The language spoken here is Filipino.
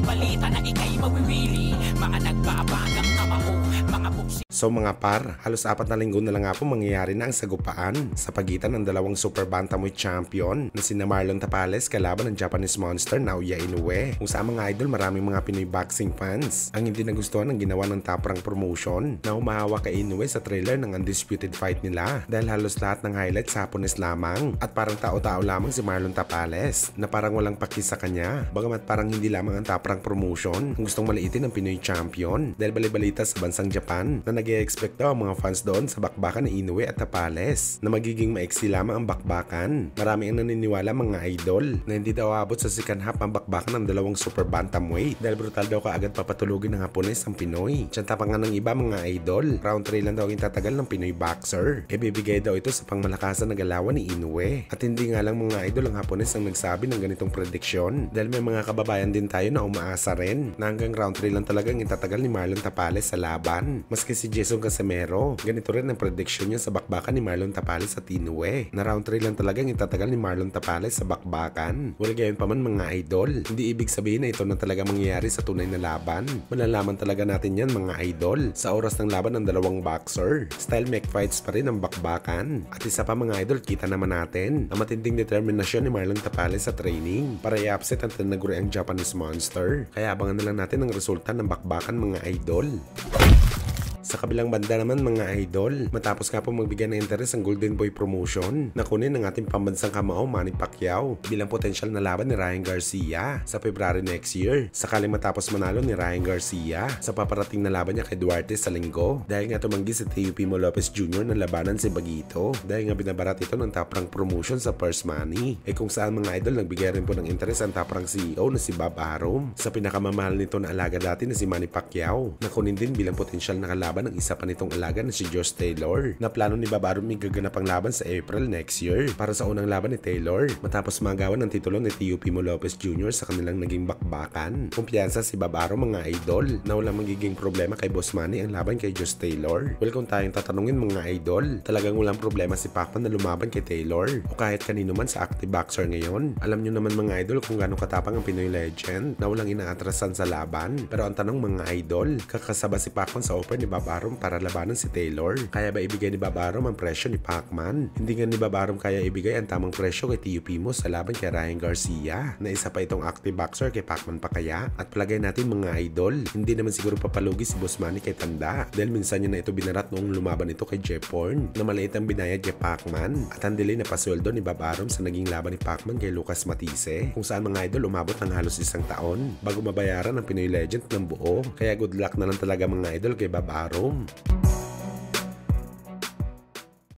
balita na ikay mawiwili. Mga nagbabagang kamao, mga buksi. So mga par, halos 4 na linggo na lang nga po mangyayari na ang sagupaan sa pagitan ng dalawang super bantamweight champion na sina Marlon Tapales kalaban ng Japanese monster Naoya Inoue. Kung sa mga idol, maraming mga Pinoy boxing fans ang hindi nagustuhan ng ginawa ng Top Rank Promotion na humahawak kay Inoue sa trailer ng undisputed fight nila dahil halos lahat ng highlights Hapones lamang at parang tao-tao lamang si Marlon Tapales na parang walang paki sa kanya, bagamat parang hindi lamang ang Top Rank Promotion ang gustong maliitin ng Pinoy champion dahil balibalita sa bansang Japan na nag-e-expect daw ang mga fans doon sa bakbakan ni Inoue at Tapales na magiging maiksi lamang ang bakbakan. Marami ang naniniwala mga idol na hindi daw aabot sa second half ang bakbakan ng dalawang super bantamweight dahil brutal daw kaagad papatulugin ng Hapones ang Pinoy. Tsanta pa nga ng iba mga idol, round 3 lang daw ang tatagal ng Pinoy boxer. Ibibigay daw ito sa pangmalakasan na galawan ni Inoue. At hindi nga lang mga idol ang Hapones ang nagsabi ng ganitong prediksyon dahil may mga kababayan din tayo na umaasa rin na hanggang round 3 lang talagang itatagal ni Marlon Tapales sa laban. Maski si Jason Casimero, ganito rin ang prediction niya sa bakbakan ni Marlon Tapales at Inoue na round 3 lang talagang itatagal ni Marlon Tapales sa bakbakan. Well, gayon pa man mga idol, hindi ibig sabihin na ito na talaga mangyayari sa tunay na laban. Malalaman talaga natin yan mga idol sa oras ng laban ng dalawang boxer. Style make fights pa rin ang bakbakan. At isa pa mga idol, kita naman natin ang matinding determinasyon ni Marlon Tapales sa training para i-upset ang tinaguri ang Japanese monster. Kaya abangan na lang natin ang resulta ng bakbakan mga idol. Sa kabilang banda naman mga idol, matapos nga po magbigay ng interes ang Golden Boy Promotion na kunin ng ating pambansang kamao Manny Pacquiao bilang potensyal na laban ni Ryan Garcia sa February next year. Sakaling matapos manalo ni Ryan Garcia sa paparating na laban niya kay Duarte sa linggo dahil nga tumanggi si Teofimo Lopez Jr. na labanan si Bagito dahil nga binabarat ito ng Top Rank Promotion sa purse money. Kung saan mga idol nagbigay rin po ng interes ang Top Rank CEO na si Bob Arum sa pinakamamahal nito na alaga dati na si Manny Pacquiao na kunin din bilang potensyal na kalaban ng isa pa nitong alaga na si Josh Taylor na plano ni Bob Arum gaganap ang laban sa April next year para sa unang laban ni Taylor matapos magawan ng titulo ni Teofimo Lopez Jr. sa kanilang naging bakbakan. Kumpiyansa si Bob Arum mga idol na walang magiging problema kay Boss Manny ang laban kay Josh Taylor. Well, kung tayong tatanungin mga idol, talagang walang problema si Pacman na lumaban kay Taylor o kahit kanino man sa active boxer ngayon. Alam nyo naman mga idol kung gaano katapang ang Pinoy legend na walang inaatrasan sa laban. Pero ang tanong mga idol, kakasaba si Pacman sa offer ni Bob Arum para labanan si Taylor. Kaya ba ibigay ni Bob Arum ang presyo ni Pacman? Hindi nga ni Bob Arum kaya ibigay ang tamang presyo kay Teofimo sa laban kay Ryan Garcia na isa pa itong active boxer kay Pacman pa kaya? At palagay natin mga idol, hindi naman siguro papalugi si Boss Manny kay Tanda dahil minsan niya na ito binarat noong lumaban ito kay Jeff Horn na maliit ang binayad kay Pacman at ang delay na pasweldo ni Bob Arum sa naging laban ni Pacman kay Lucas Matisse kung saan mga idol umabot ng halos 1 taon bago mabayaran ang Pinoy legend ng buo. Kaya good luck na lang talaga mga idol kay Bob Arum.